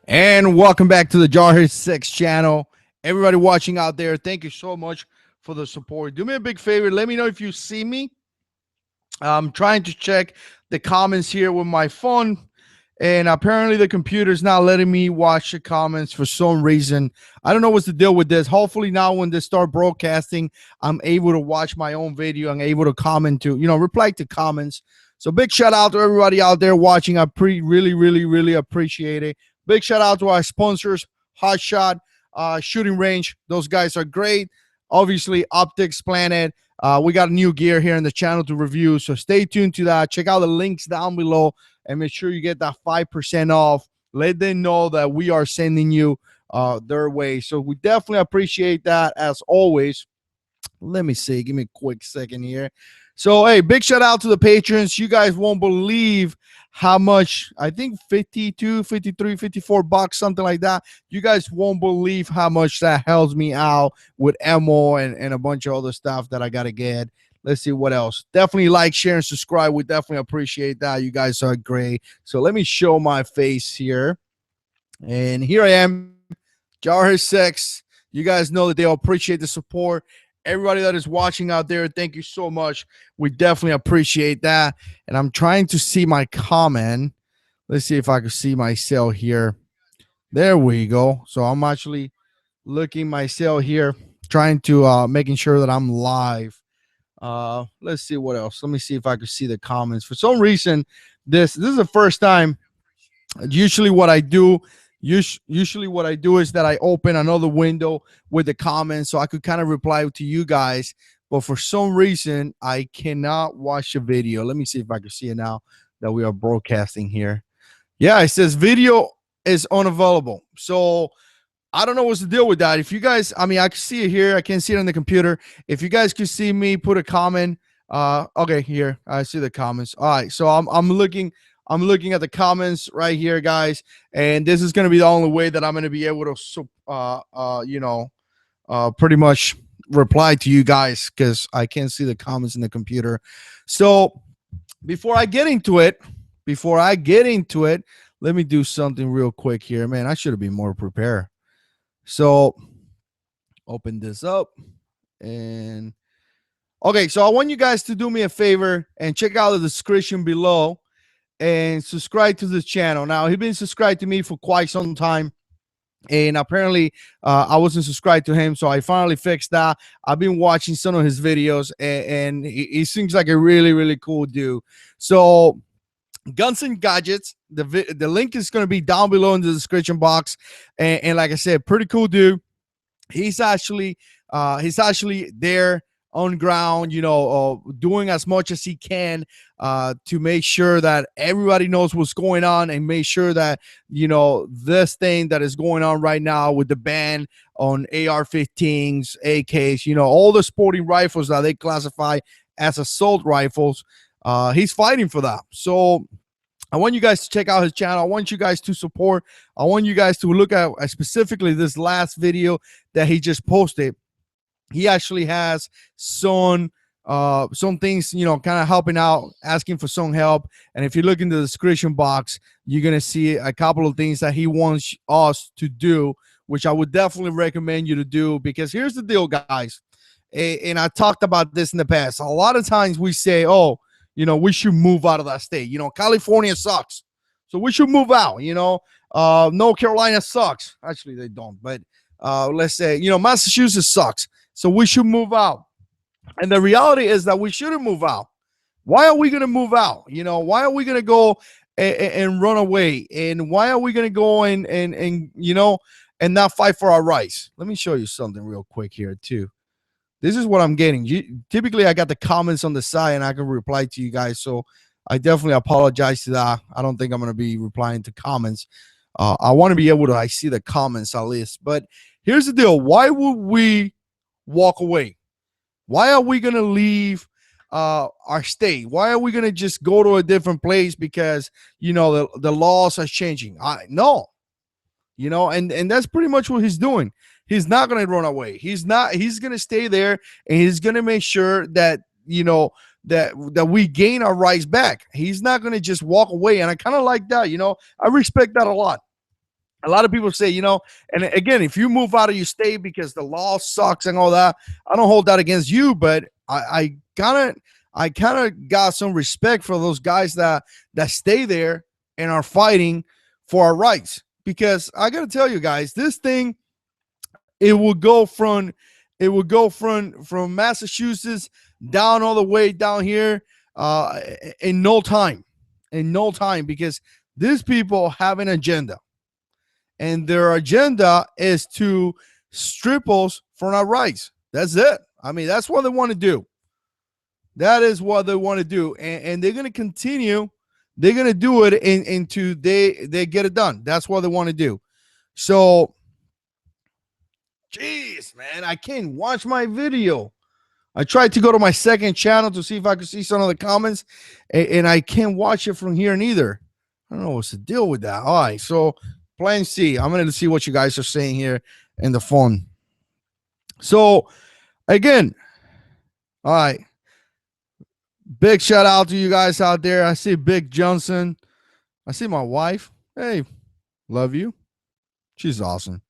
And welcome back to the JH6 channel. Everybody watching out there, thank you so much for the support. Do me a big favor. Let me know if you see me. I'm trying to check the comments here with my phone. And apparently the computer's not letting me watch the comments for some reason. I don't know what's the deal with this. Hopefully now when they start broadcasting, I'm able to watch my own video. I'm able to comment to, reply to comments. So big shout out to everybody out there watching. I really appreciate it. Big shout out to our sponsors, HotShot, Shooting Range. Those guys are great. Obviously, Optics Planet. We got new gear here in the channel to review. So stay tuned to that. Check out the links down below and make sure you get that 5% off. Let them know that we are sending you their way. So we definitely appreciate that as always. Let me see. Give me a quick second here. So, hey, big shout out to the patrons. You guys won't believe how much, I think 52, 53, 54 bucks, something like that. You guys won't believe how much that helps me out with ammo and a bunch of other stuff that I got to get. Let's see what else. Definitely like, share, and subscribe. We definitely appreciate that. You guys are great. So let me show my face here. And here I am, JH6. You guys know that they all appreciate the support. Everybody that is watching out there, thank you so much. We definitely appreciate that. And I'm trying to see my comment. Let's see if I can see myself here. There we go. So I'm actually looking myself here, trying to making sure that I'm live. Let's see what else. Let me see if I can see the comments. For some reason, this is the first time. Usually what I do Usually what I do is that I open another window with the comments so I could kind of reply to you guys. But for some reason, I cannot watch the video. Let me see if I can see it now that we are broadcasting here. Yeah, it says video is unavailable. So I don't know what's the deal with that. If you guys, I can see it here. I can't see it on the computer. If you guys could see me, put a comment. Okay, here. I see the comments. All right, so I'm looking at the comments right here, guys, and this is going to be the only way that I'm going to be able to, pretty much reply to you guys because I can't see the comments in the computer. So before I get into it, let me do something real quick here, man. I should have been more prepared. So open this up and okay. So I want you guys to do me a favor and check out the description below and subscribe to this channel. Now, he's been subscribed to me for quite some time, and apparently I wasn't subscribed to him, so I finally fixed that. I've been watching some of his videos, and he seems like a really cool dude. So Guns and Gadgets, the link is going to be down below in the description box, and like I said, pretty cool dude. He's actually there on ground, doing as much as he can to make sure that everybody knows what's going on and make sure that, this thing that is going on right now with the ban on AR-15s, AKs, all the sporting rifles that they classify as assault rifles, he's fighting for that. So I want you guys to check out his channel. I want you guys to support. I want you guys to look at specifically this last video that he just posted. He actually has some things, kind of helping out, asking for some help. And if you look in the description box, you're going to see a couple of things that he wants us to do, which I would definitely recommend you to do, because here's the deal, guys. And I talked about this in the past. A lot of times we say, oh, we should move out of that state. California sucks, so we should move out. North Carolina sucks. Actually, they don't. But let's say, Massachusetts sucks, so we should move out. And the reality is that we shouldn't move out. Why are we going to move out? Why are we going to go and run away? And why are we going to go and not fight for our rights? Let me show you something real quick here, too. This is what I'm getting. Typically, I got the comments on the side, and I can reply to you guys. So I definitely apologize to that. I don't think I'm going to be replying to comments. I want to be able to see the comments at least. But here's the deal. Why would we walk away? Why are we going to leave our state? Why are we going to just go to a different place because, the laws are changing? No. And that's pretty much what he's doing. He's not going to run away. He's going to stay there, and he's going to make sure that, that we gain our rights back. He's not going to just walk away. And I kind of like that. I respect that a lot. A lot of people say, and again, if you move out of your state because the law sucks and all that, I don't hold that against you, but I kind of got some respect for those guys that stay there and are fighting for our rights. Because I got to tell you guys, this thing, it will go from Massachusetts down all the way down here in no time, because these people have an agenda, and their agenda is to strip us from our rights. That's it. I mean, that's what they want to do. That is what they want to do, and they're going to continue. They're going to do it into they get it done. That's what they want to do. So, jeez, man, I can't watch my video. I tried to go to my second channel to see if I could see some of the comments, and I can't watch it from here neither. I don't know what's the deal with that. All right, so plan C. I'm going to see what you guys are saying here in the phone. So, again, all right. Big shout out to you guys out there. I see Big Johnson. I see my wife. Hey, love you. She's awesome.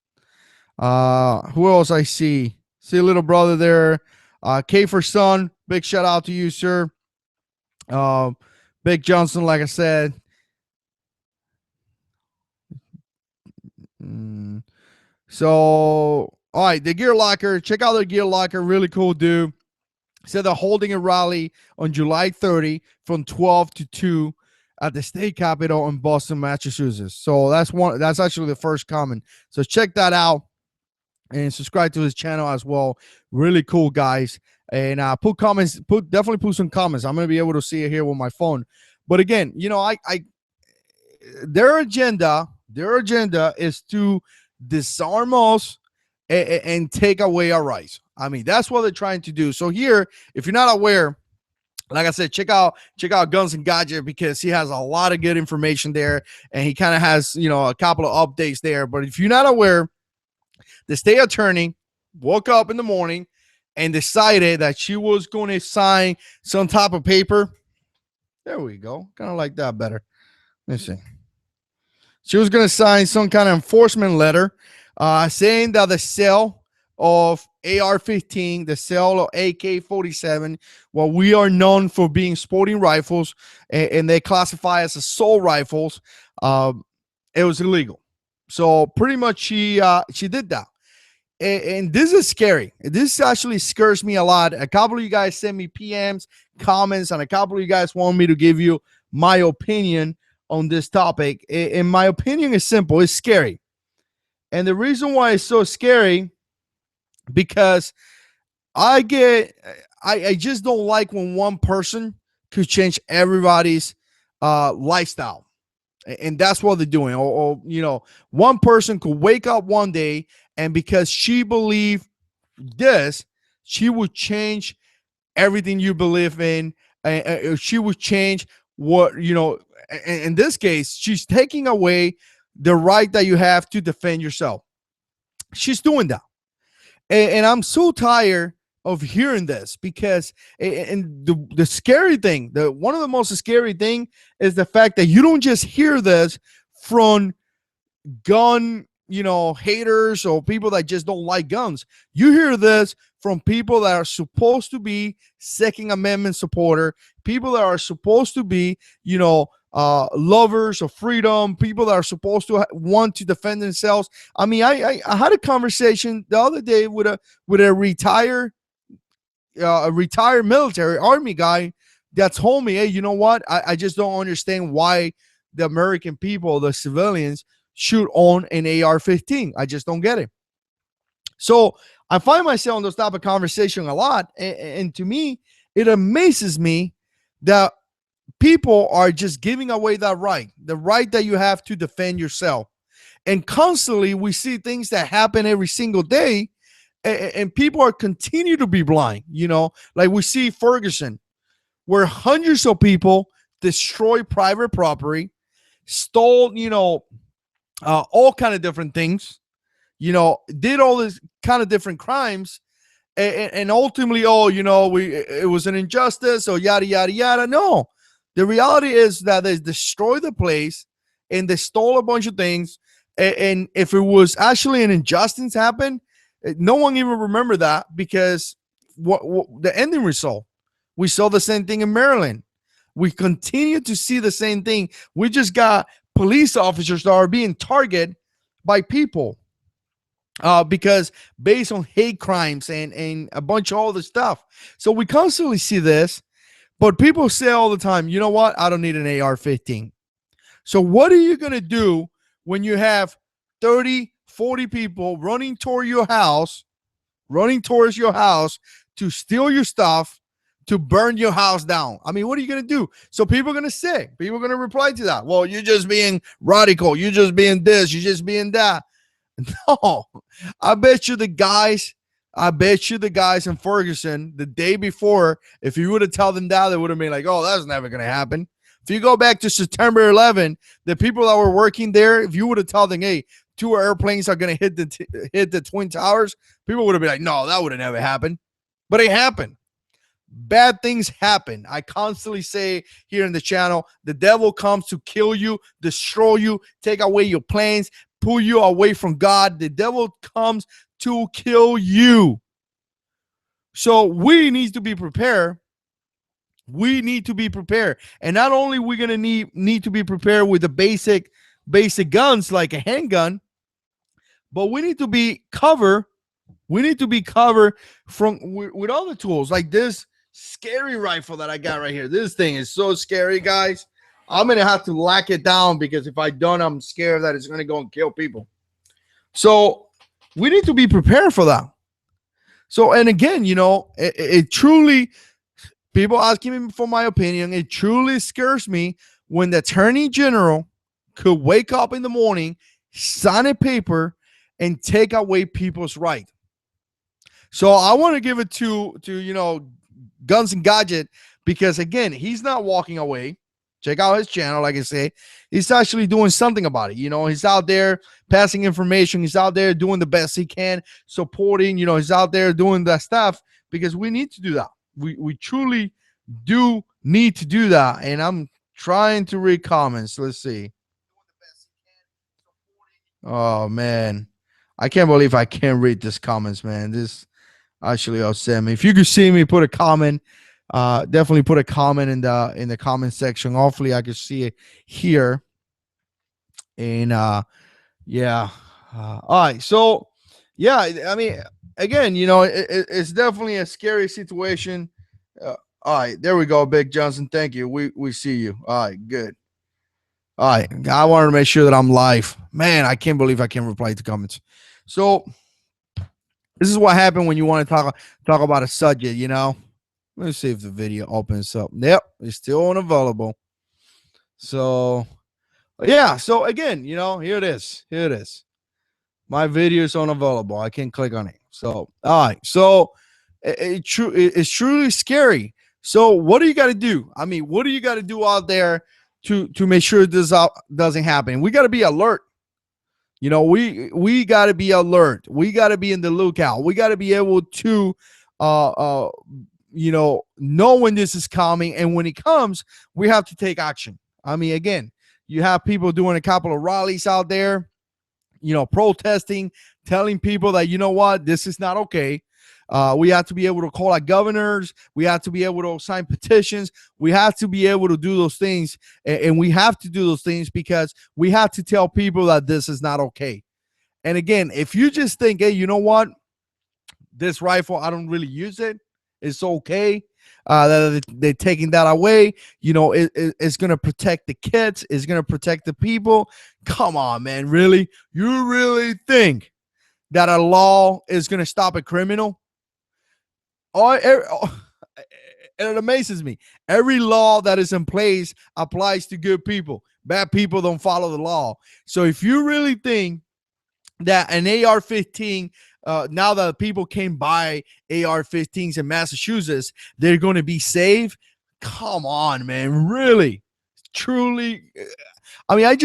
Who else I see? See a little brother there. K for son. Big shout out to you, sir. Big Johnson, like I said. So, all right, the Gear Locker. Check out the Gear Locker. Really cool dude. Said they're holding a rally on July 30 from 12 to 2 at the state capitol in Boston, Massachusetts. So that's actually the first comment. So check that out and subscribe to his channel as well. Really cool guys. And definitely put some comments. I'm gonna be able to see it here with my phone. But again, their agenda is to disarm us and take away our rights. I mean, that's what they're trying to do. So here, if you're not aware, like I said, check out Guns and Gadget, because he has a lot of good information there, and he kind of has, a couple of updates there. But if you're not aware, the state attorney woke up in the morning and decided that she was going to sign some type of paper. There we go. Kind of like that better. Let's see. She was going to sign some kind of enforcement letter saying that the sale of AR-15, the sale of AK-47, well, we are known for being sporting rifles, and they classify as assault rifles. It was illegal. So pretty much she did that. And this is scary. This actually scares me a lot. A couple of you guys sent me PMs, comments, and a couple of you guys want me to give you my opinion on this topic. And my opinion is simple. It's scary. And the reason why it's so scary, because I just don't like when one person could change everybody's lifestyle. And that's what they're doing. Or one person could wake up one day, and because she believed this, she would change everything you believe in. She would change what, in this case, she's taking away the right that you have to defend yourself. She's doing that. And I'm so tired of hearing this, because and the scary thing, one of the most scary thing is the fact that you don't just hear this from gun, haters or people that just don't like guns. You hear this from people that are supposed to be Second Amendment supporter, people that are supposed to be, lovers of freedom, people that are supposed to want to defend themselves. I mean, I had a conversation the other day with a retired military army guy that told me, hey, you know what? I just don't understand why the American people, the civilians, should own an AR-15. I just don't get it. So I find myself in those type of conversation a lot. And to me, it amazes me that people are just giving away that right, the right that you have to defend yourself. And constantly we see things that happen every single day, and people are continue to be blind. Like we see Ferguson, where hundreds of people destroyed private property, stole, all kind of different things, did all this kind of different crimes, and ultimately, it was an injustice, or yada, yada, yada. No, the reality is that they destroyed the place and they stole a bunch of things. And if it was actually an injustice happen, no one even remember that, because what the ending result, we saw the same thing in Maryland. We continue to see the same thing. We just got police officers that are being targeted by people because based on hate crimes and a bunch of other stuff. So we constantly see this, but people say all the time, you know what? I don't need an AR-15. So what are you going to do when you have 30, 40 people running towards your house to steal your stuff, to burn your house down? I mean, what are you going to do? So people are going to say, people are going to reply to that. Well, you're just being radical. You're just being this. You're just being that. No, I bet you the guys in Ferguson the day before, if you would have told them that, they would have been like, oh, that's never going to happen. If you go back to September 11, the people that were working there, if you would have told them, hey, 2 airplanes are going to hit the Twin Towers, people would have been like, no, that would have never happened. But it happened. Bad things happen. I constantly say here in the channel, the devil comes to kill you, destroy you, take away your plans, pull you away from God. The devil comes to kill you. So we need to be prepared. We need to be prepared. And not only we're going to need to be prepared with the basic guns like a handgun, but we need to be covered. We need to be covered with other tools like this scary rifle that I got right here. This thing is so scary, guys. I'm going to have to lock it down, because if I don't, I'm scared that it's going to go and kill people. So we need to be prepared for that. So, and again, it truly, people asking me for my opinion, it truly scares me when the attorney general could wake up in the morning, sign a paper, and take away people's right. So I want to give it to Guns and Gadget, because again, he's not walking away. Check out his channel. Like I say, he's actually doing something about it. He's out there passing information. He's out there doing the best he can, supporting, he's out there doing that stuff, because we need to do that. We truly do need to do that. And I'm trying to read comments. Let's see. Oh, man. I can't believe I can't read this comments, man. This actually upset me. If you could see me, put a comment. Definitely put a comment in the comment section. Hopefully I can see it here. And yeah. All right. So yeah, I mean, again, it's definitely a scary situation. All right, there we go, Big Johnson. Thank you. We see you. All right, good. All right, I wanted to make sure that I'm live. Man, I can't believe I can't reply to comments. So this is what happened when you want to talk about a subject. Let's see if the video opens up. Yep, it's still unavailable. So yeah. So again, here it is. Here it is. My video is unavailable. I can't click on it. So all right. So it's truly scary. So what do you got to do? I mean, what do you got to do out there to make sure this doesn't happen? We got to be alert. We got to be alert. We got to be in the lookout. We got to be able to know when this is coming, and when it comes, we have to take action. I mean, again, you have people doing a couple of rallies out there, protesting, telling people that, what, this is not okay. We have to be able to call our governors. We have to be able to sign petitions. We have to be able to do those things. And we have to do those things because we have to tell people that this is not okay. And again, if you just think, hey, you know what? This rifle, I don't really use it. It's okay. They're taking that away. It's going to protect the kids. It's going to protect the people. Come on, man. Really? You really think that a law is going to stop a criminal? It amazes me. Every law that is in place applies to good people. Bad people don't follow the law. So if you really think that an AR-15, now that people can buy AR-15s in Massachusetts, they're going to be safe, come on, man. Really? Truly? I mean, I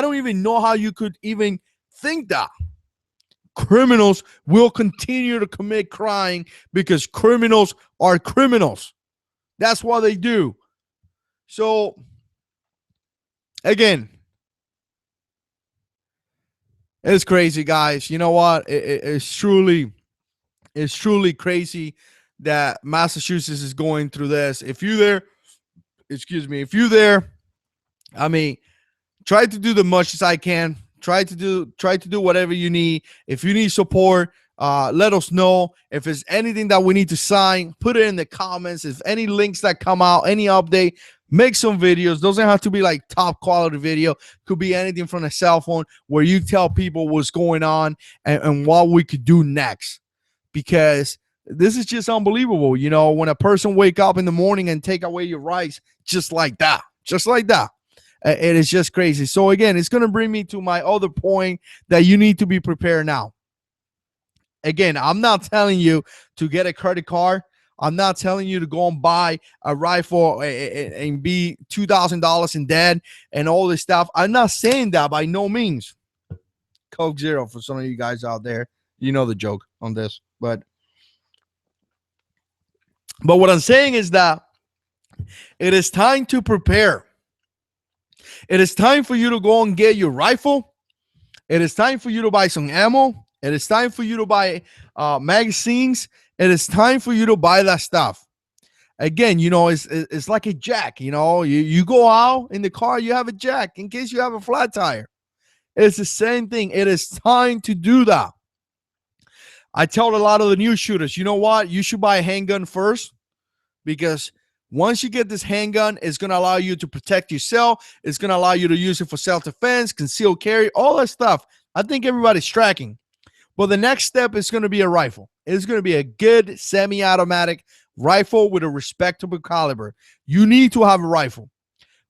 don't even know how you could even think that. Criminals will continue to commit crime because criminals are criminals. That's what they do. So, again, It's crazy, guys. You know what? It's truly crazy that Massachusetts is going through this. If you there, excuse me, if you there, I mean, try to do the much as I can. Try to do whatever you need. If you need support, let us know. If there's anything that we need to sign, put it in the comments. If any links that come out, any update, make some videos. Doesn't have to be like top quality video. Could be anything from a cell phone where you tell people what's going on and what we could do next. Because this is just unbelievable. You know, when a person wake up in the morning and take away your rights just like that, it is just crazy. So again, it's going to bring me to my other point that you need to be prepared now. Again, I'm not telling you to get a credit card. I'm not telling you to go and buy a rifle and be $2,000 in debt and all this stuff. I'm not saying that by no means. Coke Zero for some of you guys out there. You know the joke on this. But what I'm saying is that it is time to prepare. It is time for you to go and get your rifle. It is time for you to buy some ammo. It is time for you to buy magazines. It is time for you to buy that stuff. Again, you know, it's like a jack. You know, you go out in the car, you have a jack in case you have a flat tire. It's the same thing. It is time to do that. I tell a lot of the new shooters, you know what? You should buy a handgun first, because once you get this handgun, it's going to allow you to protect yourself. It's going to allow you to use it for self-defense, concealed carry, all that stuff. I think everybody's tracking. But the next step is going to be a rifle. It's going to be a good semi-automatic rifle with a respectable caliber. You need to have a rifle,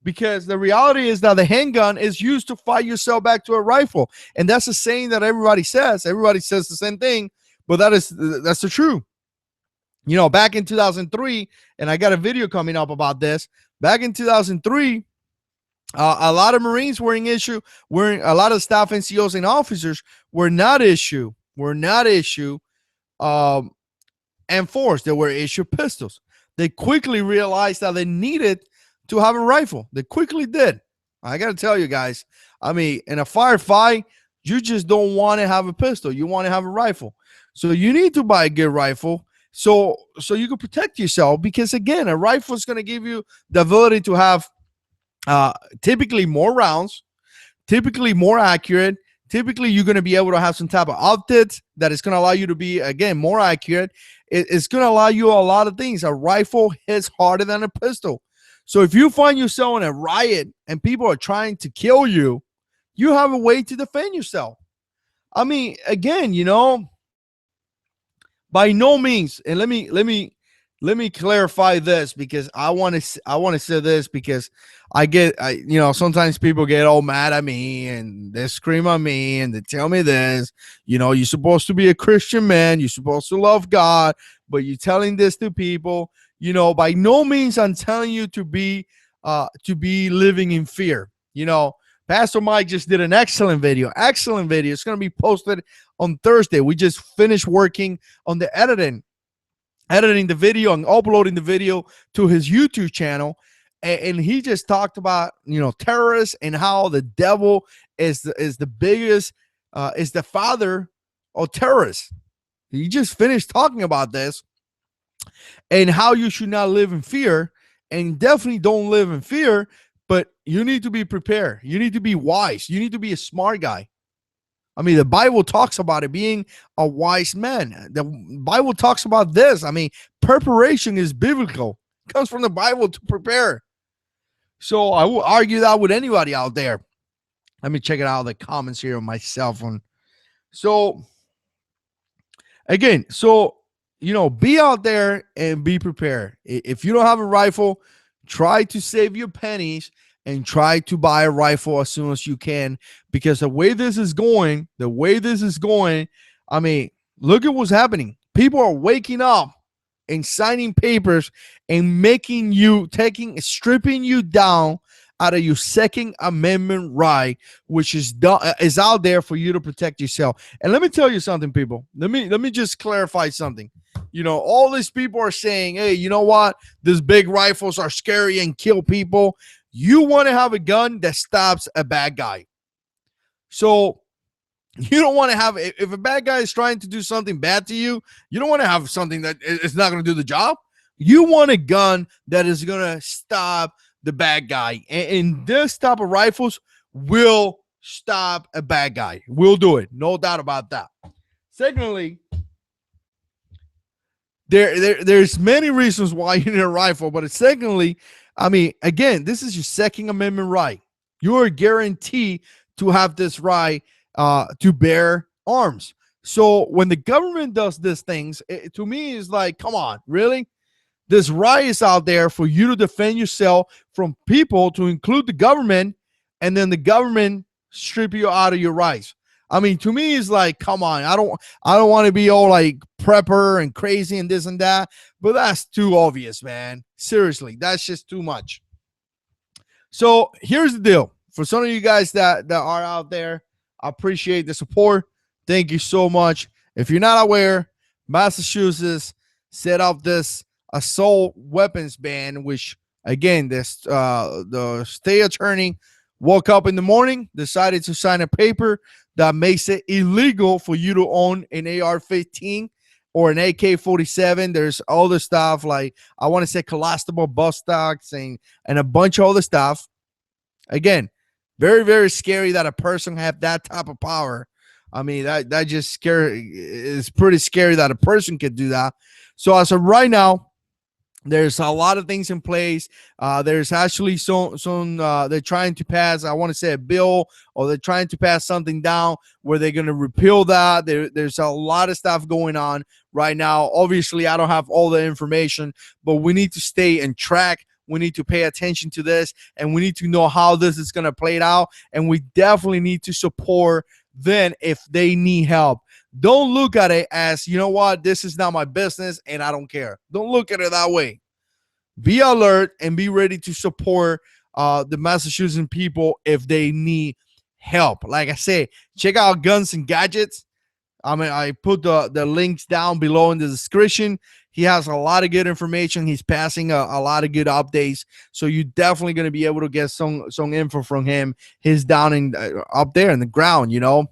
because the reality is that the handgun is used to fight yourself back to a rifle. And that's a saying that everybody says. Everybody says the same thing, but that's the truth. You know, back in 2003, and I got a video coming up about this. Back in 2003, a lot of Marines were in issue. A lot of staff NCOs and officers were not enforced. They were issued pistols. They quickly realized that they needed to have a rifle. They quickly did. I got to tell you guys, I mean, in a firefight, you just don't want to have a pistol. You want to have a rifle. So you need to buy a good rifle so you can protect yourself, because again, a rifle is going to give you the ability to have typically more rounds, typically more accurate. Typically, you're going to be able to have some type of optics that is going to allow you to be, again, more accurate. It's going to allow you a lot of things. A rifle hits harder than a pistol. So if you find yourself in a riot and people are trying to kill you, you have a way to defend yourself. I mean, again, you know, by no means, and let me clarify this, because I want to say this, because you know, sometimes people get all mad at me and they scream at me and they tell me this, you know, you're supposed to be a Christian man, you're supposed to love God, but you're telling this to people. You know, by no means I'm telling you to be living in fear. You know, Pastor Mike just did an excellent video. It's going to be posted on Thursday. We just finished working on the editing the video and uploading the video to his YouTube channel. And he just talked about, you know, terrorists and how the devil is the biggest, is the father of terrorists. He just finished talking about this and how you should not live in fear, and definitely don't live in fear, but you need to be prepared. You need to be wise. You need to be a smart guy. I mean, the Bible talks about it being a wise man. The Bible talks about this. I mean, preparation is biblical. It comes from the Bible to prepare. So I will argue that with anybody out there. Let me check it out, the comments here on my cell phone. So, again, you know, be out there and be prepared. If you don't have a rifle, try to save your pennies and try to buy a rifle as soon as you can, because the way this is going, I mean, look at what's happening. People are waking up and signing papers and stripping you down out of your Second Amendment right, which is out there for you to protect yourself. And let me tell you something, people. Let me just clarify something. You know, all these people are saying, hey, you know what? These big rifles are scary and kill people. You want to have a gun that stops a bad guy. So You don't want to have, if a bad guy is trying to do something bad to you, you don't want to have something that is not going to do the job. You want a gun that is going to stop the bad guy. And this type of rifles will stop a bad guy. We'll do it. No doubt about that. Secondly, there's many reasons why you need a rifle, but secondly, I mean, again, this is your Second Amendment right. You are guaranteed to have this right to bear arms. So when the government does these things, to me, is like, come on, really? This right is out there for you to defend yourself from people, to include the government, and then the government strip you out of your rights. I mean, to me, it's like, come on. I don't want to be all like prepper and crazy and this and that, but that's too obvious, man. Seriously, that's just too much. So here's the deal. For some of you guys that are out there, I appreciate the support. Thank you so much. If you're not aware, Massachusetts set up this assault weapons ban, which again, this the state attorney woke up in the morning, decided to sign a paper that makes it illegal for you to own an AR-15 or an AK-47. There's all the stuff like, I want to say, collapsible bus stocks and a bunch of other stuff. Again, very, very scary that a person have that type of power. I mean, that just scary. It's pretty scary that a person could do that. So as of right now, there's a lot of things in place. There's actually some they're trying to pass, I want to say, a bill, or they're trying to pass something down where they're going to repeal that. There's a lot of stuff going on right now. Obviously, I don't have all the information, but we need to stay in track. We need to pay attention to this, and we need to know how this is going to play out. And we definitely need to support them if they need help. Don't look at it as, you know what, this is not my business and I don't care. Don't look at it that way. Be alert and be ready to support the Massachusetts people if they need help. Like I say, check out Guns and Gadgets. I mean, I put the links down below in the description. He has a lot of good information. He's passing a lot of good updates. So you're definitely going to be able to get some info from him. He's down in up there in the ground, you know,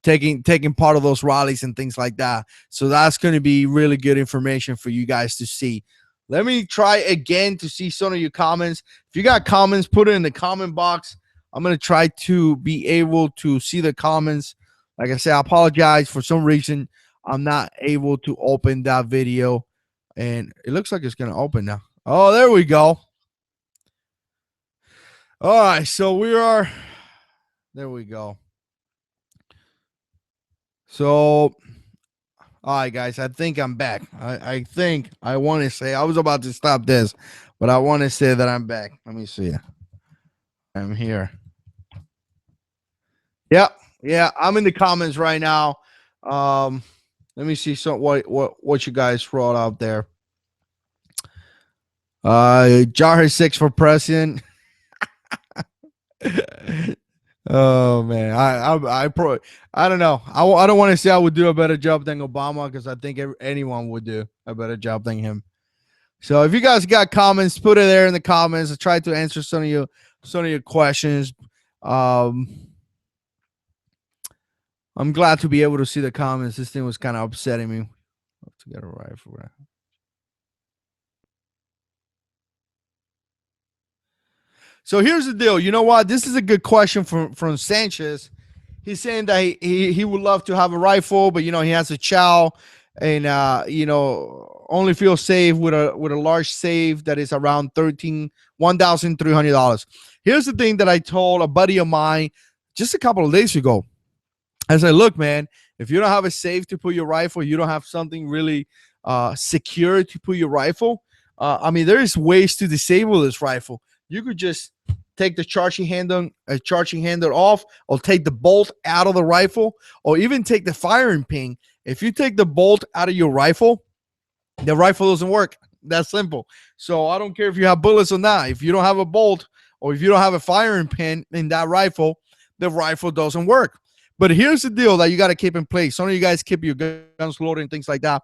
taking part of those rallies and things like that. So that's going to be really good information for you guys to see. Let me try again to see some of your comments. If you got comments, put it in the comment box. I'm going to try to be able to see the comments. Like I said, I apologize. For some reason, I'm not able to open that video. And it looks like it's going to open now. Oh, there we go. All right. So there we go. So, all right, guys, I think I'm back. I think I want to say, I was about to stop this, but I want to say that I'm back. Let me see. I'm here. Yeah, I'm in the comments right now. Let me see what you guys wrote out there. JH6 for president. Oh man, I don't know. I don't want to say I would do a better job than Obama, because I think anyone would do a better job than him. So if you guys got comments, put it there in the comments. I try to answer some of your questions. I'm glad to be able to see the comments. This thing was kind of upsetting me. To get a rifle. So here's the deal. You know what? This is a good question from Sanchez. He's saying that he would love to have a rifle, but, you know, he has a child and, you know, only feels safe with a large save that is around $1,300. Here's the thing that I told a buddy of mine just a couple of days ago. I said, look, man, if you don't have a safe to put your rifle, you don't have something really secure to put your rifle. I mean, there is ways to disable this rifle. You could just take the charging handle off, or take the bolt out of the rifle, or even take the firing pin. If you take the bolt out of your rifle, the rifle doesn't work. That's simple. So I don't care if you have bullets or not. If you don't have a bolt, or if you don't have a firing pin in that rifle, the rifle doesn't work. But here's the deal that you got to keep in place. Some of you guys keep your guns loaded and things like that.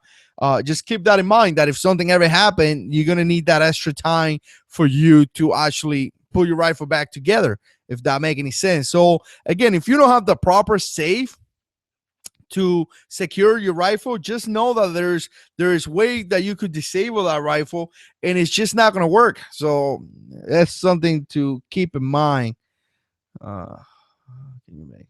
Just keep that in mind, that if something ever happened, you're going to need that extra time for you to actually put your rifle back together, if that make any sense. So again, if you don't have the proper safe to secure your rifle, just know that there's way that you could disable that rifle, and it's just not going to work. So that's something to keep in mind. Can you make?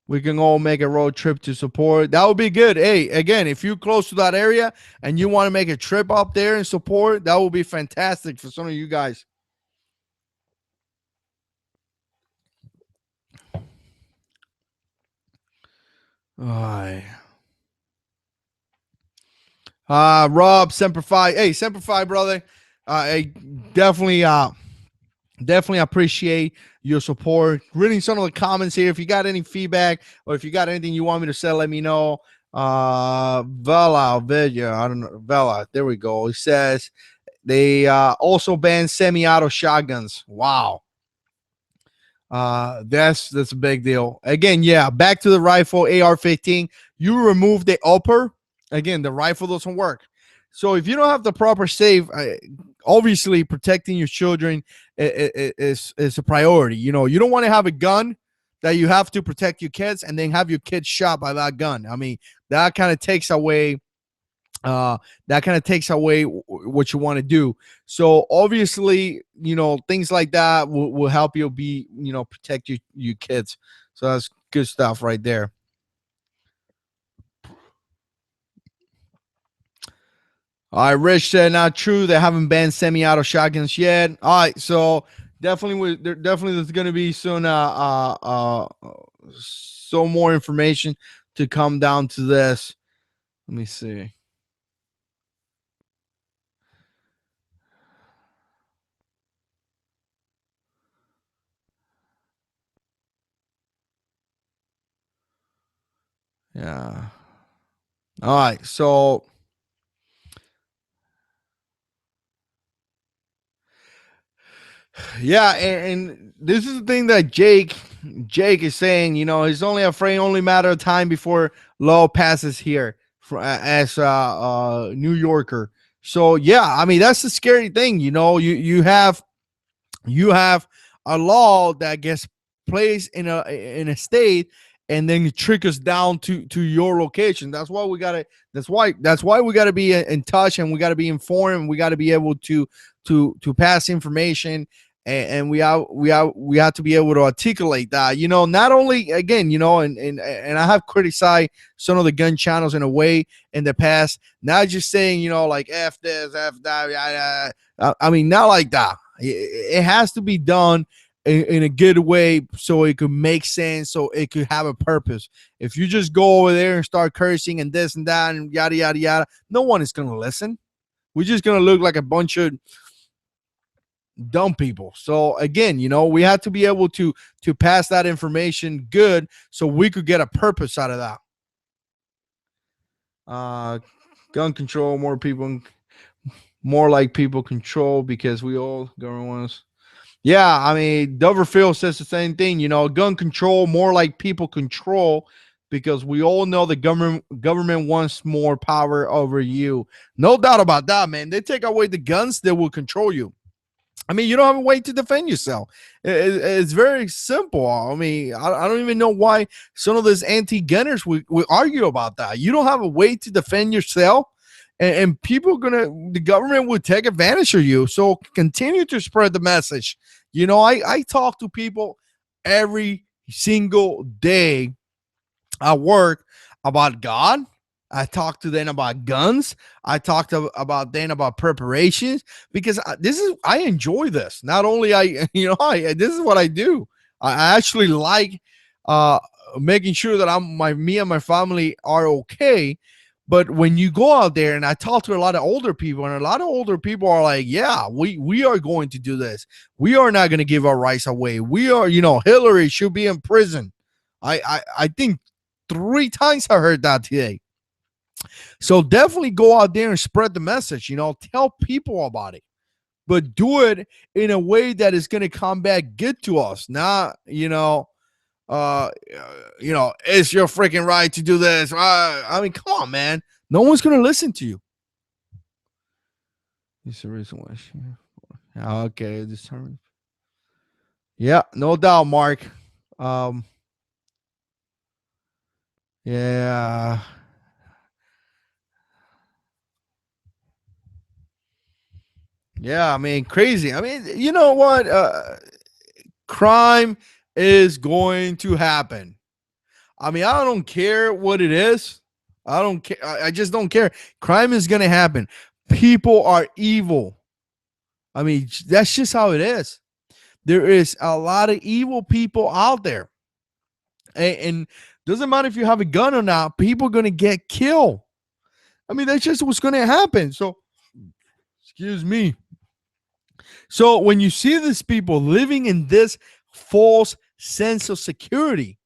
We can all make a road trip to support. That would be good. Hey, again, if you're close to that area and you want to make a trip up there and support, that would be fantastic for some of you guys. All right. Rob, Semper Fi. Hey, Semper Fi, brother. I definitely appreciate your support. Reading some of the comments here. If you got any feedback or if you got anything you want me to say, let me know. Vela, I don't know. Vela, there we go. He says they also banned semi-auto shotguns. Wow. That's a big deal. Again, yeah, back to the rifle AR-15. You remove the upper, again, the rifle doesn't work. So if you don't have the proper safe, obviously protecting your children is a priority. You know, you don't want to have a gun that you have to protect your kids and then have your kids shot by that gun. I mean, that kind of takes away what you want to do. So obviously, you know, things like that will help you be, you know, protect your kids. So that's good stuff right there. All right, Rich said not true. They haven't banned semi-auto shotguns yet. All right, so definitely there's going to be soon so more information to come down to this. Let me see. Yeah. All right, so yeah, and this is the thing that Jake is saying. You know, he's only afraid, only matter of time before law passes here for, as a New Yorker. So yeah, I mean that's the scary thing. You know, you have a law that gets placed in a state and then it trickles down to your location. That's why we gotta. That's why we gotta be in touch and we gotta be informed. And we gotta be able to pass information. And we have to be able to articulate that. You know, not only again, you know, and I have criticized some of the gun channels in a way in the past. Not just saying, you know, like F this, F that. I mean, not like that. It has to be done in a good way so it could make sense, so it could have a purpose. If you just go over there and start cursing and this and that and yada yada yada, no one is going to listen. We're just going to look like a bunch of dumb people. So again, you know, we have to be able to pass that information good so we could get a purpose out of that. Gun control, more like people control because we all government wants. Yeah, I mean, Doverfield says the same thing. You know, gun control more like people control because we all know the government wants more power over you. No doubt about that, man. They take away the guns, they will control you. I mean, you don't have a way to defend yourself. It's very simple. I mean, I don't even know why some of those anti-gunners would argue about that. You don't have a way to defend yourself, and people the government would take advantage of you. So continue to spread the message. You know, I talk to people every single day at work about God. I talk to them about guns. I talked about them about preparations because I enjoy this. Not only this is what I do. I actually like making sure that me and my family are okay. But when you go out there and I talk to a lot of older people, and a lot of older people are like, yeah, we are going to do this. We are not going to give our rights away. We are, you know, Hillary should be in prison. I think 3 times I heard that today. So definitely go out there and spread the message, you know, tell people about it, but do it in a way that is going to come back good to us. Not, it's your freaking right to do this. I mean, come on, man. No one's going to listen to you. It's the reason why. Okay, determined. Yeah, no doubt, Mark. Um, yeah, yeah. I mean, crazy. I mean, you know what? Crime is going to happen. I mean, I don't care what it is. I don't care. I just don't care. Crime is going to happen. People are evil. I mean, that's just how it is. There is a lot of evil people out there. And doesn't matter if you have a gun or not, people are going to get killed. I mean, that's just what's going to happen. So, excuse me. So, when you see these people living in this false sense of security,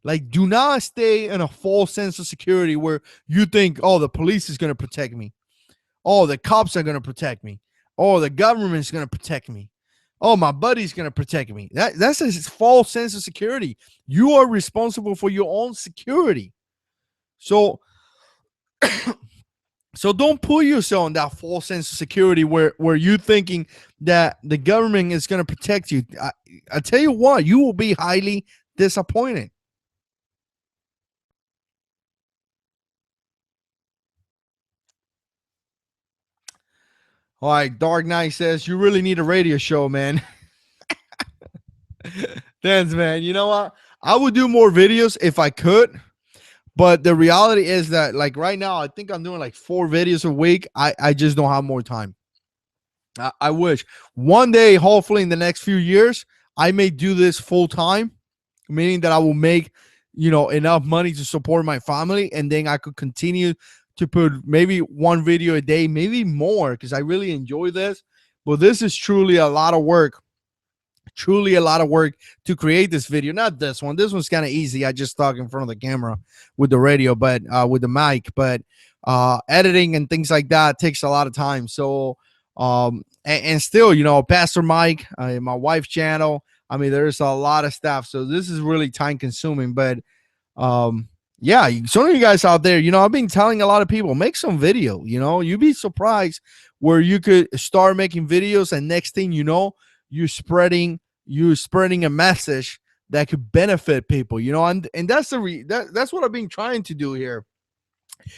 like, do not stay in a false sense of security where you think, oh, the police is going to protect me. Oh, the cops are going to protect me. Oh, the government's going to protect me. Oh, my buddy's going to protect me. That's a false sense of security. You are responsible for your own security. So, so don't put yourself in that false sense of security where you're thinking that the government is going to protect you. I tell you what, you will be highly disappointed. All right, Dark Knight says you really need a radio show, man. Thanks, man. You know what? I would do more videos if I could, but the reality is that, like, right now, I think I'm doing like 4 videos a week. I just don't have more time. I wish one day, hopefully in the next few years, I may do this full time, meaning that I will make, enough money to support my family, and then I could continue to put maybe 1 video a day, maybe more, because I really enjoy this. But this is truly a lot of work to create this video. Not this one. This one's kind of easy. I just talk in front of the camera with the radio, but with the mic. But editing and things like that takes a lot of time. So, and still, Pastor Mike, my wife's channel. I mean, there's a lot of stuff. So this is really time consuming. But yeah, some of you guys out there, I've been telling a lot of people, make some video. You'd be surprised where you could start making videos, and next thing you know, you're spreading a message that could benefit people. And that's that's what I've been trying to do here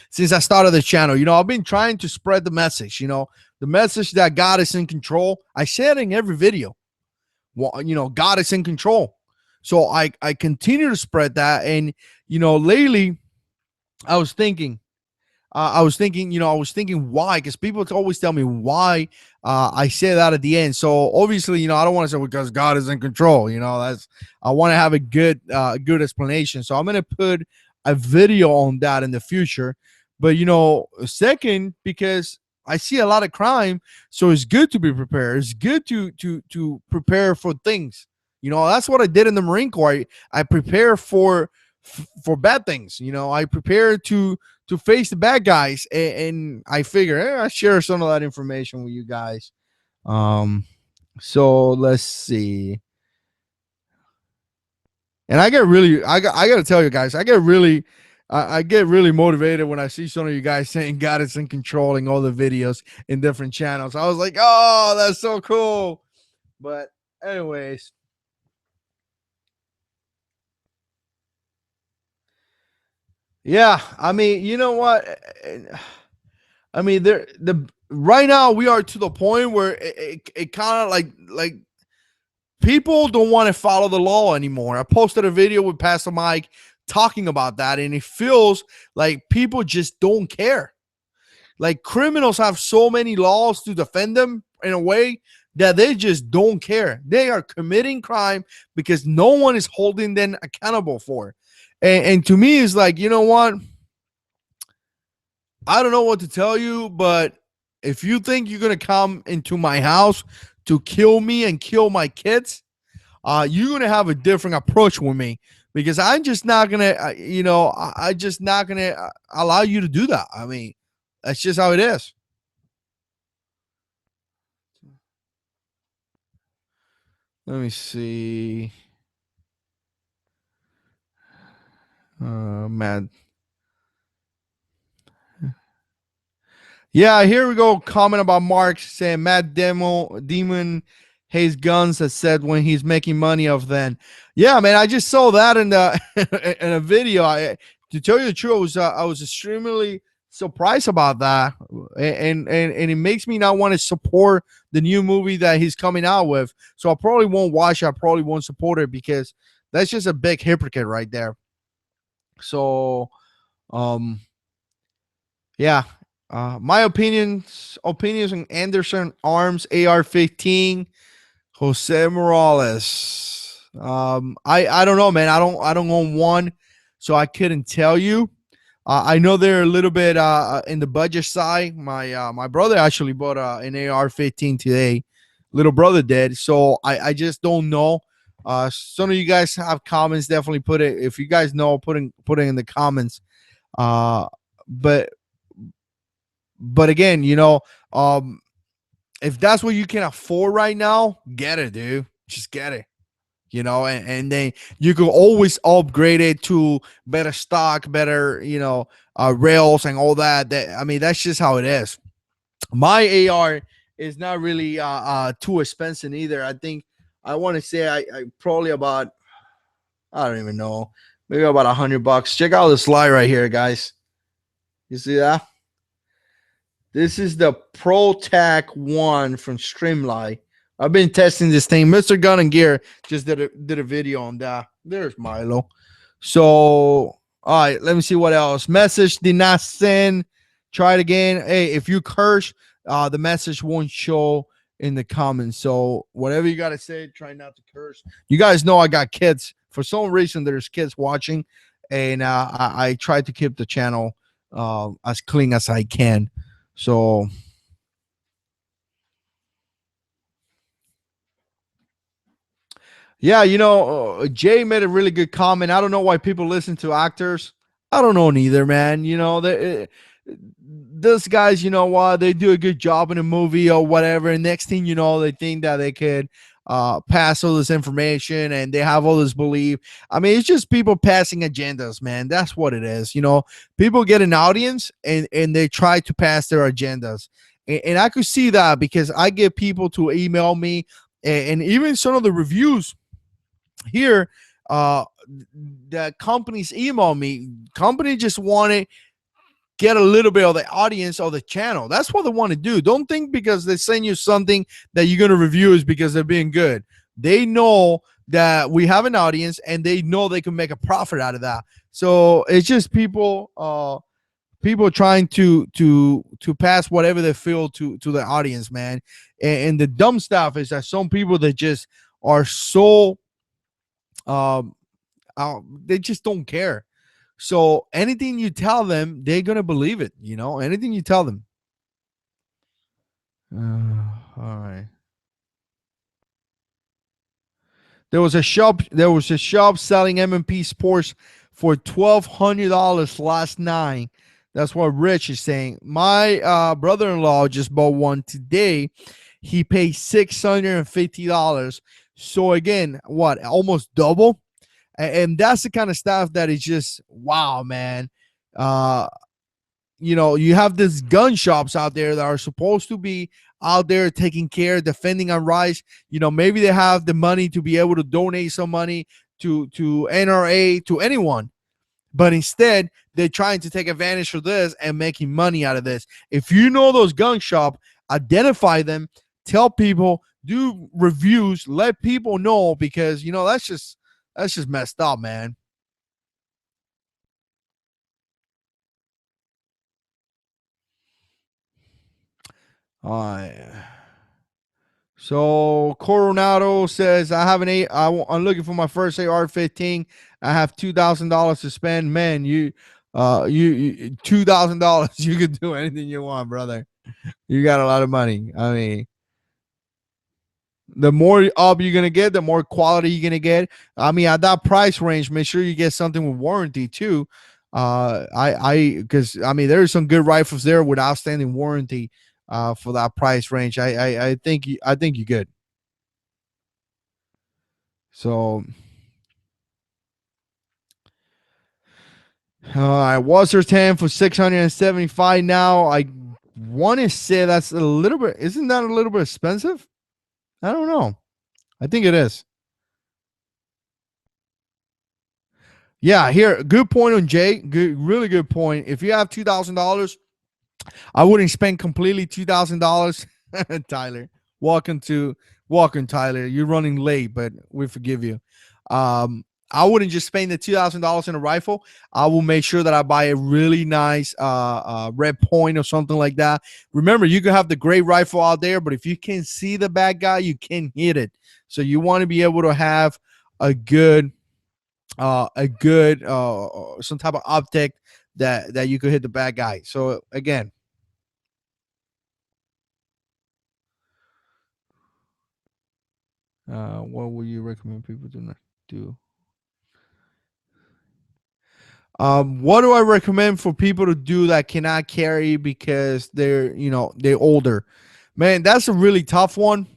since I started the channel. I've been trying to spread the message. The message that God is in control. I say it in every video. Well, God is in control. So I continue to spread that. And lately I was thinking, I was thinking why, because people always tell me why I say that at the end. So obviously, I don't want to say because God is in control. I want to have a good explanation. So I'm gonna put a video on that in the future. But second, because I see a lot of crime, so it's good to be prepared. It's good to prepare for things. That's what I did in the Marine Corps. I prepare for bad things. I prepare to face the bad guys, and I figure I share some of that information with you guys. So let's see. And I got to tell you guys, I get really motivated when I see some of you guys saying God is in controlling all the videos in different channels. I was like, oh, that's so cool. But anyways, yeah, I mean, you know what? I mean, the right now we are to the point where it kind of like people don't want to follow the law anymore. I posted a video with Pastor Mike talking about that, and it feels like people just don't care. Like, criminals have so many laws to defend them in a way that they just don't care. They are committing crime because no one is holding them accountable for it. And to me, it's like, you know what? I don't know what to tell you, but if you think you're gonna come into my house to kill me and kill my kids, you're gonna have a different approach with me, because I'm just not gonna, I just not gonna allow you to do that. I mean, that's just how it is. Let me see. Man, Yeah, here we go. Comment about Mark saying Matt Demon hates guns has said when he's making money off them. Yeah, man, I just saw that in the in a video. To tell you the truth, I was extremely surprised about that, and it makes me not want to support the new movie that he's coming out with. So I probably won't watch it. I probably won't support it because that's just a big hypocrite right there. So, um, yeah. My opinions on Anderson Arms AR-15, Jose Morales. I don't know, man. I don't own one, so I couldn't tell you. I know they're a little bit in the budget side. My brother actually bought an AR-15 today. Little brother did. So I just don't know. Some of you guys have comments. Definitely put it. If you guys know, put it in the comments. Uh, but but again, um, if that's what you can afford right now, get it, dude. Just get it. And then you can always upgrade it to better stock, better, rails and all that. I mean, that's just how it is. My AR is not really too expensive either. I think I want to say I probably about, I don't even know, maybe about $100. Check out the slide right here, guys. You see that? This is the ProTac 1 from Streamlight. I've been testing this thing. Mr. Gun and Gear just did a video on that. There's Milo. So, all right, let me see what else. Message did not send. Try it again. Hey, if you curse, the message won't show in the comments. So, whatever you got to say, try not to curse. You guys know I got kids. For some reason, there's kids watching, and I try to keep the channel as clean as I can. So, yeah, Jay made a really good comment. I don't know why people listen to actors. I don't know neither, man. Those guys, you know what? They do a good job in a movie or whatever. And next thing you know, they think that they could pass all this information and they have all this belief. I mean, it's just people passing agendas, man. That's what it is. People get an audience and they try to pass their agendas. And I could see that because I get people to email me and even some of the reviews here the companies email me. Company just want to get a little bit of the audience of the channel. That's what they want to do. Don't think because they send you something that you're going to review is because they're being good. They know that we have an audience and they know they can make a profit out of that. So it's just people trying to pass whatever they feel to the audience, man. And the dumb stuff is that some people that just are so um they just don't care. So anything you tell them, they're gonna believe it. Anything you tell them. All right. There was a shop selling M&P Sports for $1,200 last night. That's what Rich is saying. My brother-in-law just bought one today. He paid $650. So again, what, almost double? And that's the kind of stuff that is just wow, man. Uh, you have these gun shops out there that are supposed to be out there taking care, defending our rights. Maybe they have the money to be able to donate some money to NRA, to anyone, but instead they're trying to take advantage of this and making money out of this. If you know those gun shop, identify them, tell people, do reviews, let people know, because that's just messed up, man. So Coronado says, I have I'm looking for my first AR-15. I have $2,000 to spend. Man, you $2,000. You could do anything you want, brother. You got a lot of money. I mean, the more up you're gonna get, the more quality you're gonna get. I mean, at that price range, make sure you get something with warranty too. Because I mean, there's some good rifles there with outstanding warranty. For that price range, I think you're good. So, I was there 10 for 675 now. I want to say that's a little bit. Isn't that a little bit expensive? I don't know. I think it is. Yeah, here, good point on Jay. Good, really good point. If you have $2,000, I wouldn't spend completely $2,000. Tyler, welcome to welcome, Tyler. You're running late, but we forgive you. Um, I wouldn't just spend the $2,000 in a rifle. I will make sure that I buy a really nice red point or something like that. Remember, you can have the great rifle out there, but if you can see the bad guy, you can hit it. So you want to be able to have a good some type of optic that you could hit the bad guy. So again, what would you recommend people do not do? What do I recommend for people to do that cannot carry because they're older? Man, that's a really tough one.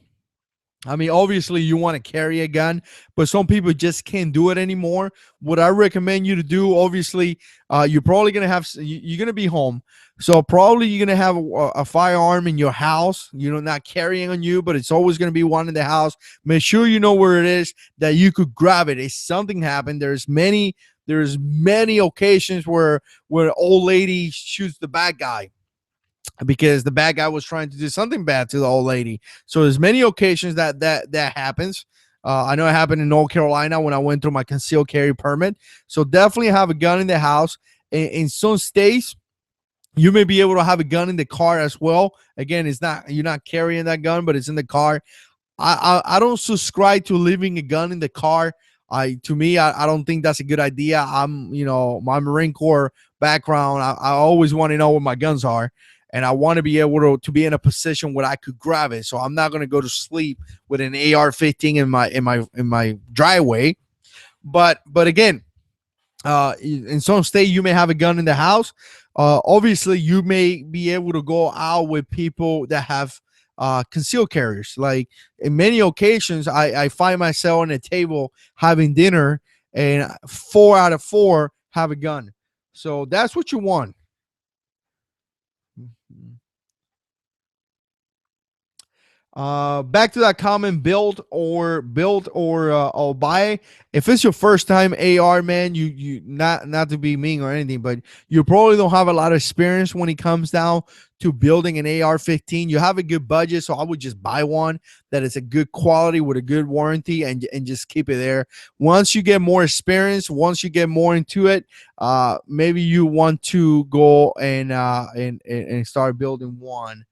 I mean, obviously, you want to carry a gun, but some people just can't do it anymore. What I recommend you to do, obviously, you're probably gonna have you're gonna be home, so probably you're gonna have a firearm in your house. Not carrying on you, but it's always gonna be one in the house. Make sure you know where it is that you could grab it if something happened. There's many occasions where old lady shoots the bad guy because the bad guy was trying to do something bad to the old lady. So there's many occasions that happens. I know it happened in North Carolina when I went through my concealed carry permit. So definitely have a gun in the house. In some states, you may be able to have a gun in the car as well. Again, you're not carrying that gun, but it's in the car. I don't subscribe to leaving a gun in the car. To me, I don't think that's a good idea. My Marine Corps background. I always want to know where my guns are, and I want to be able to be in a position where I could grab it. So I'm not going to go to sleep with an AR-15 in my driveway. But again, in some state you may have a gun in the house. Obviously, you may be able to go out with people that have concealed carriers. Like in many occasions, I find myself on a table having dinner, and 4 out of 4 have a gun. So that's what you want. Back to that comment, build or buy. If it's your first time AR, man, you not to be mean or anything, but you probably don't have a lot of experience when it comes down to building an AR-15. You have a good budget, so I would just buy one that is a good quality with a good warranty, and just keep it there. Once you get more experience, once you get more into it, maybe you want to go and start building one.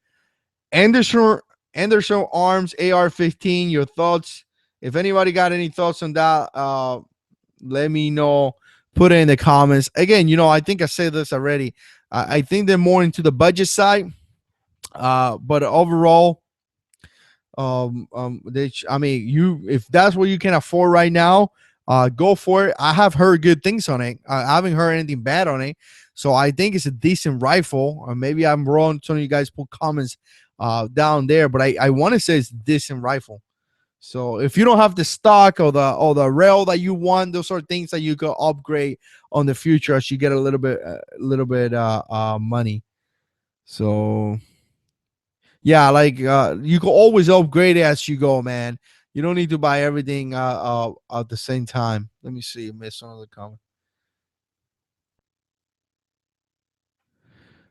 Anderson Anderson Arms AR-15. Your thoughts? If anybody got any thoughts on that, let me know. Put it in the comments. Again, I think I said this already. I think they're more into the budget side, but overall, I mean, if that's what you can afford right now, go for it. I have heard good things on it. I haven't heard anything bad on it, so I think it's a decent rifle. Or maybe I'm wrong. Some of you guys put comments down there, but I want to say it's a decent rifle. So if you don't have the stock or the rail that you want, those are things that you could upgrade on the future as you get a little bit money. So yeah, like you can always upgrade it as you go, man. You don't need to buy everything at the same time. Let me see. I missed another comment.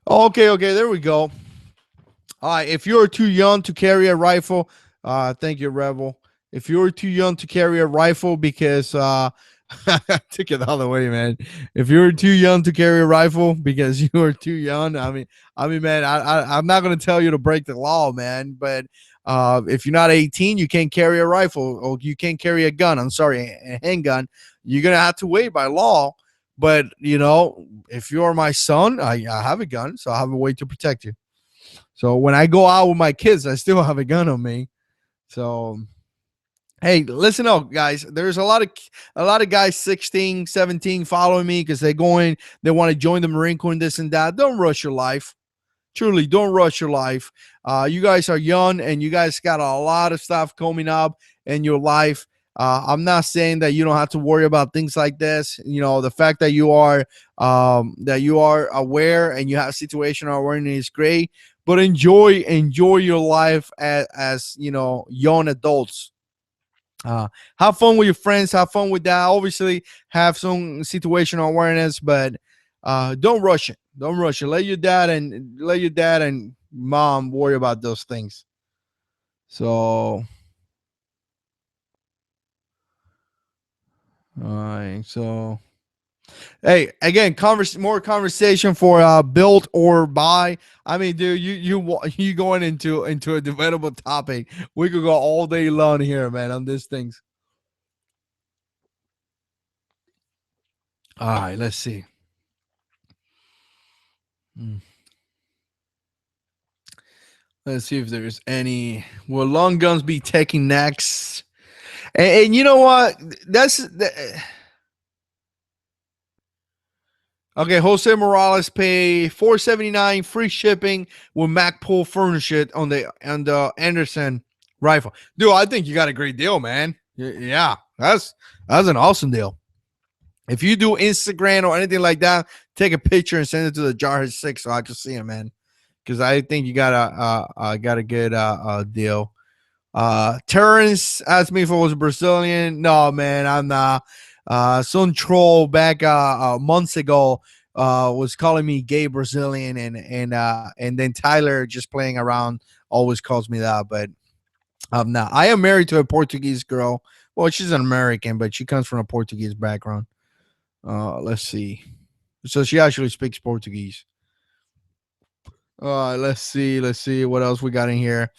Oh, okay, there we go. All right, if you're too young to carry a rifle, thank you, Rebel. If you're too young to carry a rifle, because take it the other way, man. If you're too young to carry a rifle because you are too young, I mean, man, I'm not gonna tell you to break the law, man. But if you're not 18, you can't carry a rifle, or you can't carry a gun. I'm sorry, a handgun. You're gonna have to wait by law. But if you're my son, I have a gun, so I have a way to protect you. So when I go out with my kids, I still have a gun on me. So hey, listen up, guys. There's a lot of guys 16, 17 following me because they want to join the Marine Corps and this and that. Don't rush your life. Truly, don't rush your life. You guys are young and you guys got a lot of stuff coming up in your life. I'm not saying that you don't have to worry about things like this. The fact that you are aware and you have situational awareness is great. but enjoy your life as young adults. Have fun with your friends, have fun with that. Obviously, have some situational awareness, but don't rush it. Don't rush it. Let your dad and mom worry about those things. So, all right. So, hey, again, more conversation for build or buy. I mean, dude, you going into a debatable topic. We could go all day long here, man, on these things. All right, let's see. Hmm. Let's see if there's any. Will long guns be taking next? And you know what? Okay. Jose Morales pay $479 free shipping with MacPool furnish it on the Anderson rifle. Dude, I think you got a great deal, man. Yeah, that's an awesome deal. If you do Instagram or anything like that, take a picture and send it to the JH6 so I can see it, man. Because I think you got a good deal. Terrence asked me if I was Brazilian. No, man, I'm not. Some troll back months ago was calling me gay Brazilian, and then Tyler just playing around always calls me that, but I'm not. I am married to a Portuguese girl. Well, she's an American, but she comes from a Portuguese background. Let's see. So she actually speaks Portuguese. Let's see. Let's see what else we got in here.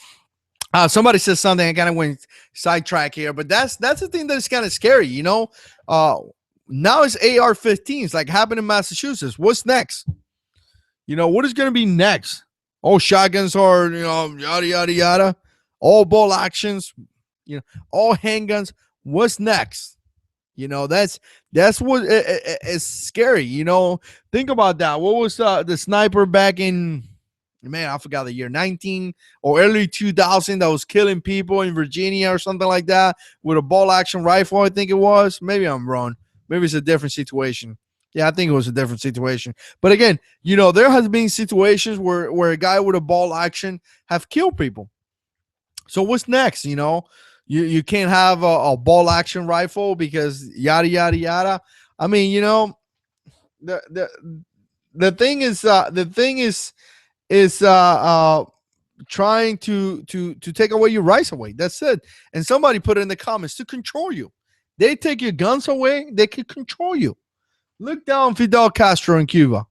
Somebody says something. I kind of went sidetrack here, but that's the thing that's kind of scary, you know. Now it's AR-15s, like happened in Massachusetts. What's next? You know, what is going to be next? Oh, shotguns are, yada yada yada. All bolt actions, all handguns. What's next? That's what is scary. Think about that. What was the sniper back in? Man, I forgot the year 19 or early 2000 that was killing people in Virginia or something like that with a bolt action rifle. I think it was. Maybe I'm wrong. Maybe it's a different situation. Yeah, I think it was a different situation. But again, there has been situations where a guy with a bolt action have killed people. So what's next? You can't have a bolt action rifle because yada yada yada. I mean, the thing is trying to take away your rights away. That's it. And somebody put it in the comments to control you. They take your guns away, they can control you. Look down Fidel Castro in Cuba.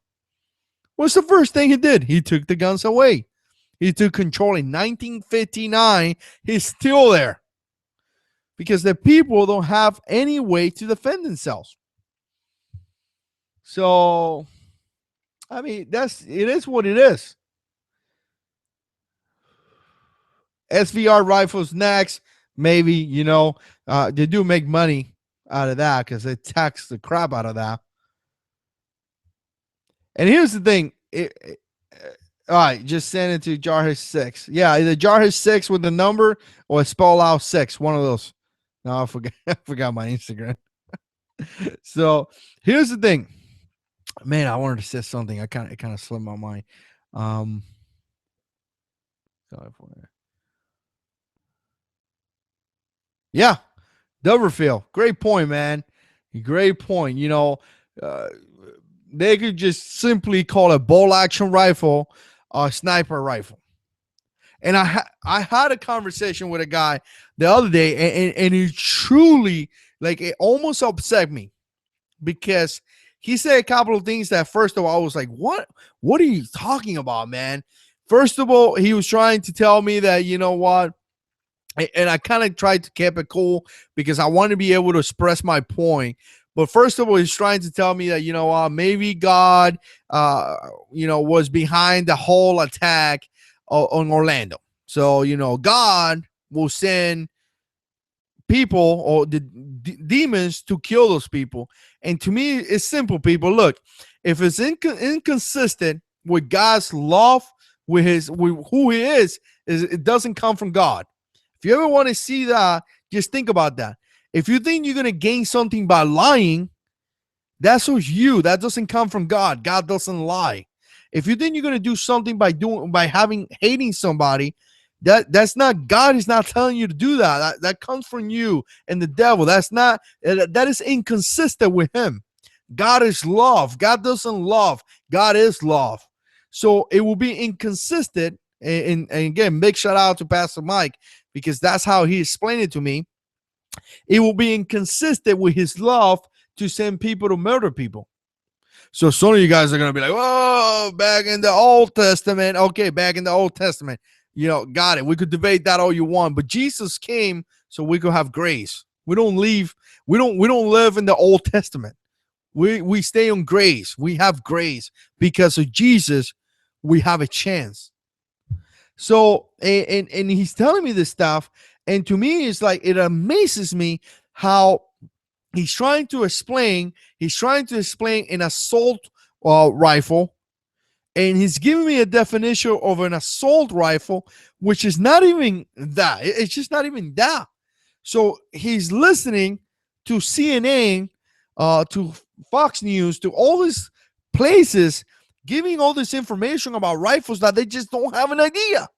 What's the first thing he did? He took the guns away. He took control in 1959. He's still there because the people don't have any way to defend themselves. So, I mean, it is what it is. SVR rifles next. Maybe, they do make money out of that because they tax the crap out of that. And here's the thing. All right, just send it to JH6. Yeah, either JH6 with the number or spell out 6. One of those. No, I forgot my Instagram. So here's the thing. Man, I wanted to say something. It kind of slipped my mind. Yeah, Doverfield. Great point, man. Great point. They could just simply call a bolt action rifle a sniper rifle. And I had a conversation with a guy the other day, and he truly, like, it almost upset me because he said a couple of things that, first of all, I was like, what are you talking about, man? First of all, he was trying to tell me that, you know what, and I kind of tried to keep it cool because I want to be able to express my point. But first of all, he's trying to tell me that, maybe God, was behind the whole attack on Orlando. So, God will send people or the demons to kill those people. And to me, it's simple, people. Look, if it's inconsistent with God's love, with who he is, it doesn't come from God. If you ever want to see that, just think about that. If you think you're going to gain something by lying, that's who's you. That doesn't come from God. God doesn't lie. If you think you're gonna do something by hating somebody, that's not, God is not telling you to do that. That comes from you and the devil. That is inconsistent with him. God is love. God doesn't love. God is love. So it will be inconsistent. And again, big shout out to Pastor Mike, because that's how he explained it to me. It will be inconsistent with his love to send people to murder people. So some of you guys are going to be like, "Oh, back in the Old Testament." Okay, back in the Old Testament. Got it. We could debate that all you want, but Jesus came so we could have grace. We don't live in the Old Testament. We stay on grace. We have grace because of Jesus. We have a chance. So and he's telling me this stuff, and to me, it's like, it amazes me how he's trying to explain an assault rifle, and he's giving me a definition of an assault rifle, which is not even that. It's just not even that. So he's listening to CNN, to Fox News, to all these places, giving all this information about rifles that they just don't have an idea.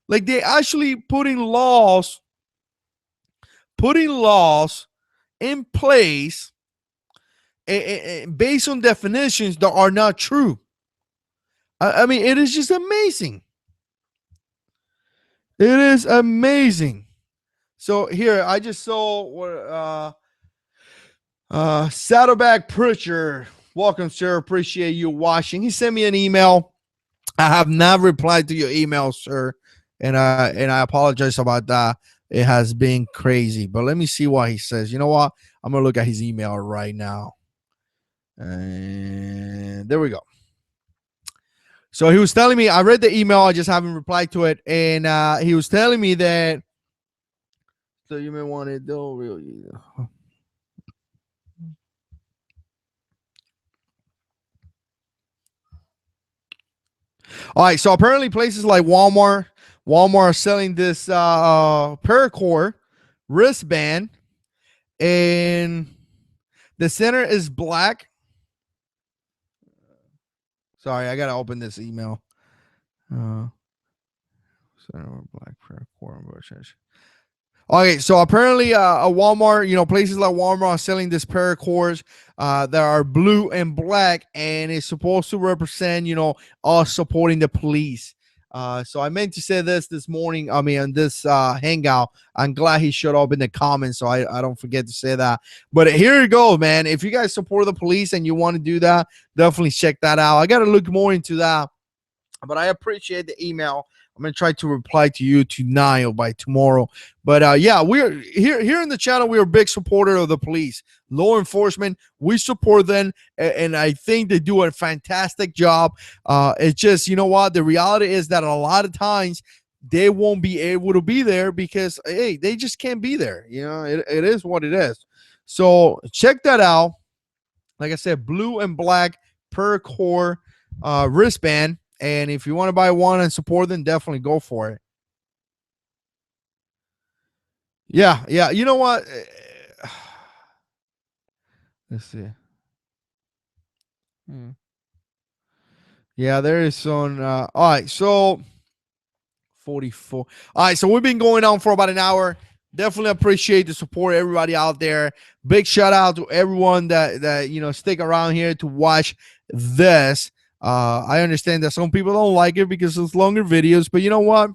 Like, they actually putting laws in place based on definitions that are not true. I mean, it is just amazing. It is amazing. So here, I just saw what Saddleback Preacher. Welcome, sir. Appreciate you watching. He sent me an email. I have not replied to your email, sir, and I apologize about that. It has been crazy, but let me see what he says. You know what? I'm gonna look at his email right now, and there we go. So he was telling me, I read the email, I just haven't replied to it, and he was telling me that. So you may want to do really. All right, so apparently places like Walmart are selling this paracord wristband, and the center is black. Sorry, I gotta open this email. Center black paracord. Okay, so apparently a Walmart, places like Walmart are selling this paracords that are blue and black, and it's supposed to represent, us supporting the police. So I meant to say this morning, on this hangout. I'm glad he showed up in the comments, so I don't forget to say that. But here you go, man. If you guys support the police and you want to do that, definitely check that out. I got to look more into that. But I appreciate the email. I'm going to try to reply to you tonight or by tomorrow. But yeah, we're here in the channel. We are a big supporter of the police, law enforcement. We support them, and I think they do a fantastic job. It's just, you know what? The reality is that a lot of times they won't be able to be there because, hey, they just can't be there. It is what it is. So check that out. Like I said, blue and black paracord wristband. And if you want to buy one and support them, definitely go for it. Yeah. You know what? Let's see. Yeah, there is some. All right, so 44. All right, so we've been going on for about an hour. Definitely appreciate the support, everybody out there. Big shout out to everyone that stick around here to watch this. I understand that some people don't like it because it's longer videos, but you know what?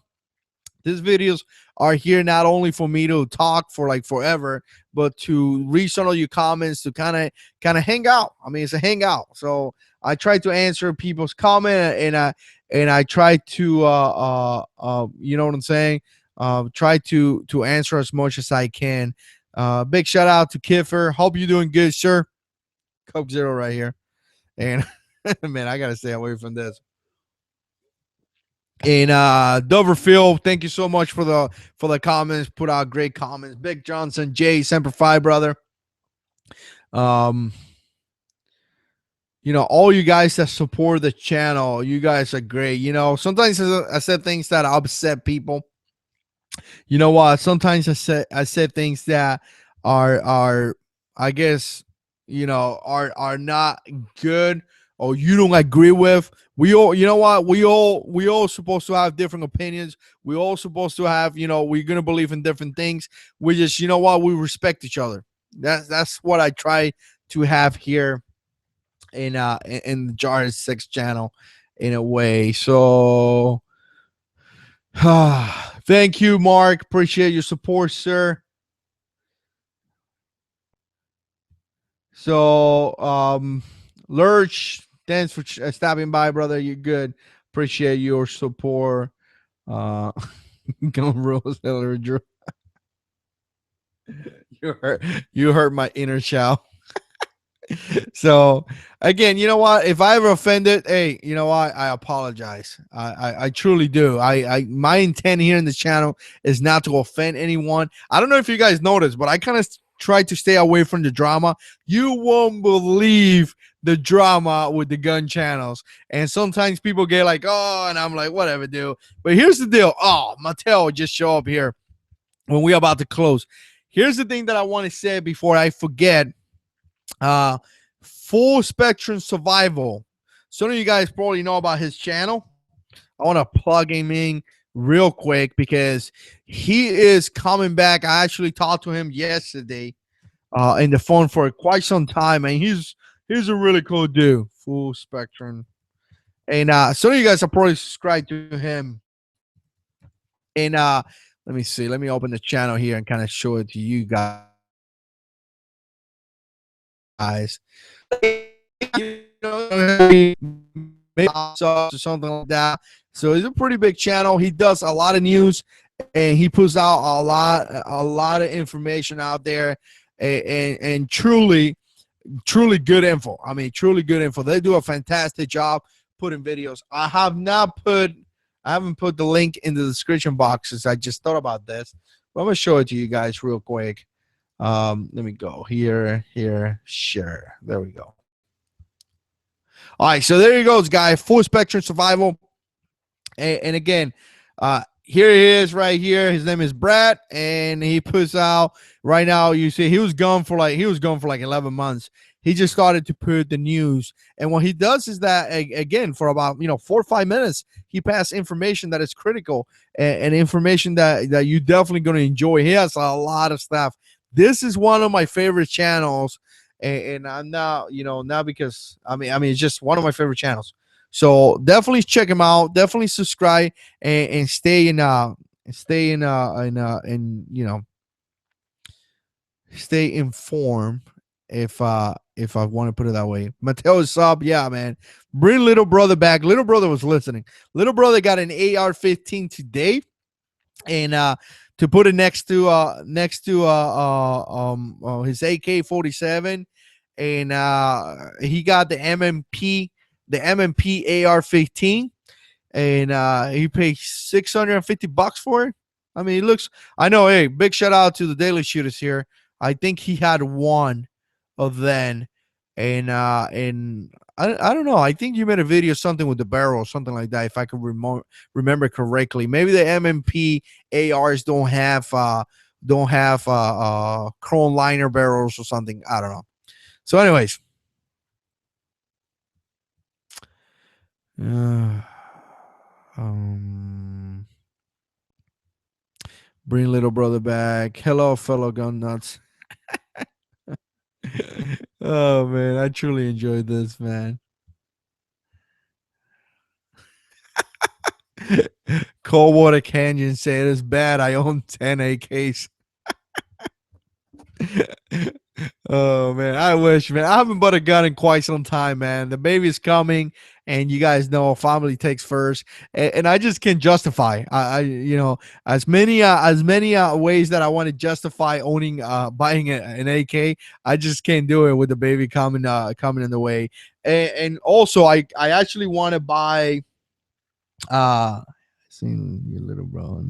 These videos are here not only for me to talk for like forever, but to read some of your comments, to kind of hang out. I mean, it's a hangout. So I try to answer people's comment, and I try to you know what I'm saying? Try to answer as much as I can. Big shout out to Kiffer. Hope you're doing good, sir. Coke Zero right here. And man, I gotta stay away from this. And Doverfield, thank you so much for the comments. Put out great comments. Big Johnson, Jay, Semper Fi, brother. All you guys that support the channel, you guys are great. Sometimes I said things that upset people. You know what? Sometimes I said things that are I guess are not good, or you don't agree with. We all, you know what? We all supposed to have different opinions. We all supposed to have, we're gonna believe in different things. We just, you know what? We respect each other. That's what I try to have here in the JH6 channel, in a way. So, thank you, Mark. Appreciate your support, sir. So, Lurch, thanks for stopping by, brother. You're good. Appreciate your support. Uh, Gun Rose, Hillary Drew. You hurt my inner child. So again, you know what? If I ever offended, hey, you know what? I apologize. I truly do. My intent here in this channel is not to offend anyone. I don't know if you guys noticed, but I kind of try to stay away from the drama. You won't believe the drama with the gun channels. And sometimes people get like, oh, and I'm like, whatever, dude. But here's the deal. Oh, Mattel just show up here when we're about to close. Here's the thing that I want to say before I forget. Full Spectrum Survival. Some of you guys probably know about his channel. I want to plug him in real quick because he is coming back. I actually talked to him yesterday in the phone for quite some time, and he's a really cool dude. Full Spectrum, and some of you guys are probably subscribed to him. And let me see. Let me open the channel here and kind of show it to you guys. Maybe or something like that. So he's a pretty big channel. He does a lot of news, and he puts out a lot of information out there, and truly good info. I mean, truly good info. They do a fantastic job putting videos. I haven't put the link in the description boxes. I just thought about this, but I'm gonna show it to you guys real quick. Let me go here, share. There we go. All right, so there he goes, guys. Full Spectrum Survival. And again, here he is right here. His name is Brad, and he puts out right now. You see, he was gone for like 11 months. He just started to put the news, and what he does is that again for about 4 or 5 minutes, he passes information that is critical and information that you definitely going to enjoy. He has a lot of stuff. This is one of my favorite channels, and I'm not not because I mean it's just one of my favorite channels. So definitely check him out. Definitely subscribe and stay informed. If I want to put it that way. Mateo is up, yeah, man. Bring little brother back. Little brother was listening. Little brother got an AR-15 today, and to put it next to his AK-47, and he got the MMP AR-15, and he paid $650 for it. I mean, it looks. I know. Hey, big shout out to the Daily Shooters here. I think he had one of them, and I don't know. I think you made a video something with the barrel or something like that, if I can remember correctly. Maybe the MMP ARs don't have chrome liner barrels or something. I don't know. So, anyways. Bring little brother back. Hello, fellow gun nuts. Oh man, I truly enjoyed this, man. Coldwater Canyon said it's bad. I own 10 AKs. Oh man, I wish, man. I haven't bought a gun in quite some time, man. The baby's coming, and you guys know family takes first, and I just can't justify. As many ways that I want to justify owning, buying an AK, I just can't do it with the baby coming in the way. And also, I actually want to buy. Seen your little bro.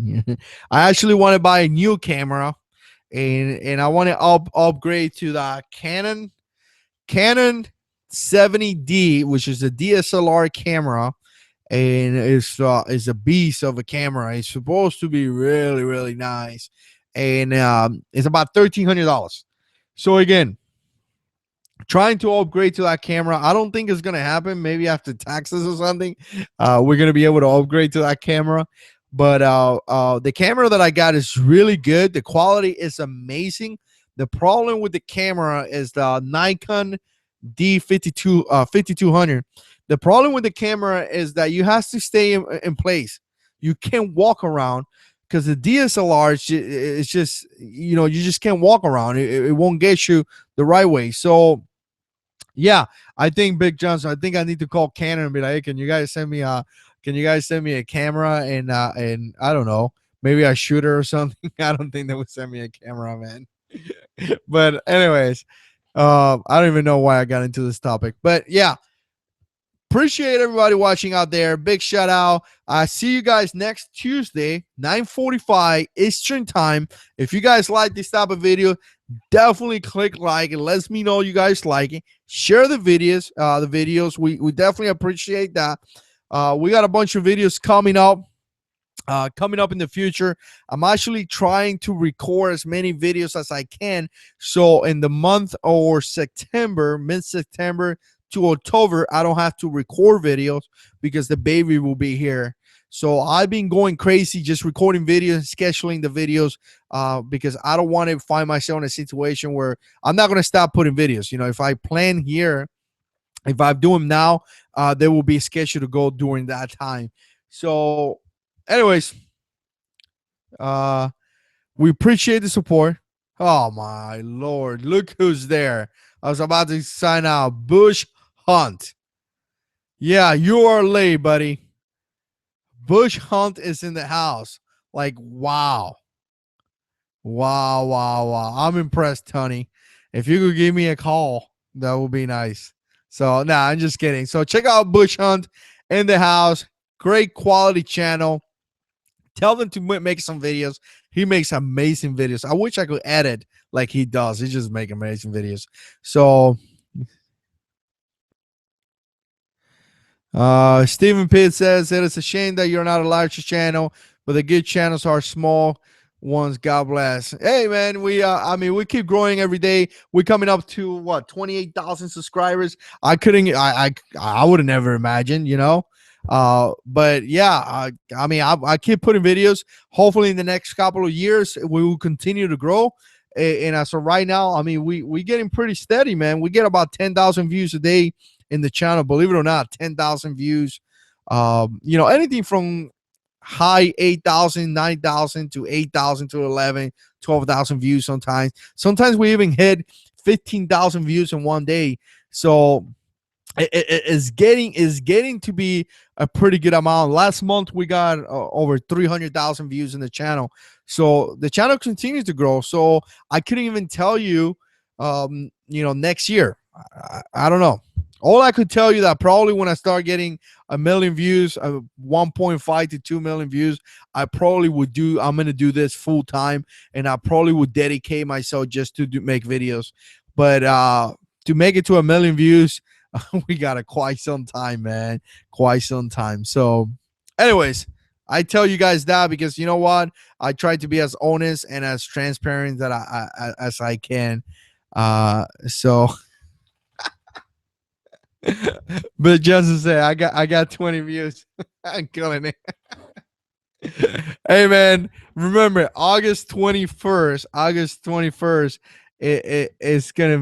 I actually want to buy a new camera. And I want to upgrade to the Canon 70D, which is a DSLR camera, and it's a beast of a camera. It's supposed to be really, really nice, and it's about $1,300. So again, trying to upgrade to that camera. I don't think it's gonna happen. Maybe after taxes or something, we're gonna be able to upgrade to that camera. But the camera that I got is really good. The quality is amazing. The problem with the camera is the Nikon D52 5200. The problem with the camera is that you have to stay in place. You can't walk around because the DSLR is just, you just can't walk around. It won't get you the right way. So yeah, I think Big Johnson. I think I need to call Canon and be like, hey, can you guys send me a camera and I don't know, maybe a shooter or something. I don't think they would send me a camera, man. But anyways, I don't even know why I got into this topic, but yeah, appreciate everybody watching out there. Big shout out. I see you guys next Tuesday, 9:45 Eastern time. If you guys like this type of video, definitely click like. It lets me know you guys like it. Share the videos. We definitely appreciate that. We got a bunch of videos coming up. Coming up in the future. I'm actually trying to record as many videos as I can. So in the month or September, mid-September to October, I don't have to record videos because the baby will be here. So I've been going crazy just recording videos, scheduling the videos, because I don't want to find myself in a situation where I'm not going to stop putting videos. If I plan here, if I do them now, there will be a schedule to go during that time. So anyways, we appreciate the support. Oh my Lord, look who's there. I was about to sign out. Bush Hunt. Yeah, you are late, buddy. Bush Hunt is in the house. Like, wow. Wow, wow, wow. I'm impressed, Tony. If you could give me a call, that would be nice. So, nah, I'm just kidding. So check out Bush Hunt in the house. Great quality channel. Tell them to make some videos. He makes amazing videos. I wish I could edit like he does. He just make amazing videos. So Stephen Pitt says that it's a shame that you're not a larger channel, but the good channels are small ones. God bless. Hey man, we keep growing every day. We're coming up to what, 28,000 subscribers. I would have never imagined. But yeah, I keep putting videos. Hopefully in the next couple of years we will continue to grow. And as of right now, we getting pretty steady, man. We get about 10,000 views a day in the channel. Believe it or not, 10,000 views. Anything from high 8,000, 9,000 to 8,000 to 11, 12,000 views sometimes. Sometimes we even hit 15,000 views in one day. So it is getting to be a pretty good amount. Last month we got over 300,000 views in the channel. So the channel continues to grow. So I couldn't even tell you, next year. I don't know. All I could tell you that probably when I start getting 1 million views, 1.5 to 2 million views, I'm going to do this full time, and I probably would dedicate myself just to make videos. But to make it to 1 million views, we got quite some time, man. Quite some time. So anyways, I tell you guys that because you know what? I try to be as honest and as transparent as I can. So but Justin said I got 20 views. I'm killing it. Hey man, remember August 21st, it's gonna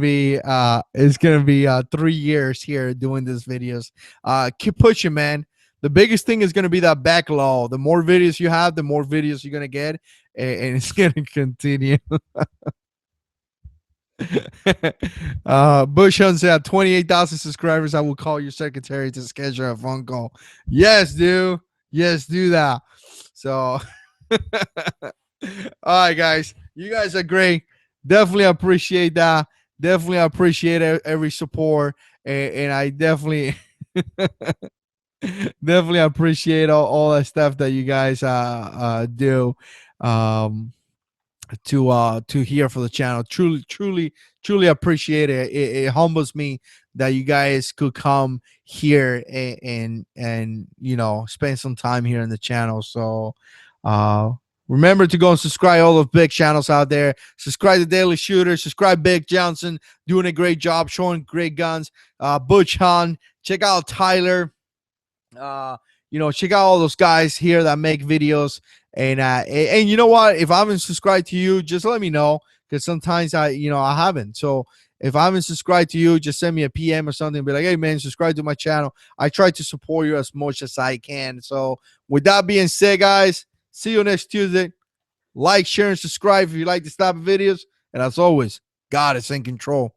be 3 years here doing these videos. Keep pushing, man. The biggest thing is gonna be that backlog. The more videos you have, the more videos you're gonna get, and it's gonna continue. Bush Hunt said 28,000 subscribers. I will call your secretary to schedule a phone call. Yes, dude. Yes, do that. So all right, guys. You guys are great. Definitely appreciate that. Definitely appreciate every support. And I definitely definitely appreciate all that stuff that you guys do. To hear for the channel. Truly appreciate it. It humbles me that you guys could come here and spend some time here in the channel. So Remember to go and subscribe all of big channels out there. Subscribe to Daily Shooter. Subscribe Big Johnson, doing a great job, showing great guns. Butch Han. Check out Tyler. Check out all those guys here that make videos. And you know what? If I haven't subscribed to you, just let me know, because sometimes I haven't. So if I haven't subscribed to you, just send me a PM or something. Be like, hey man, subscribe to my channel. I try to support you as much as I can. So with that being said, guys, see you next Tuesday. Like, share, and subscribe if you like this type of videos. And as always, God is in control.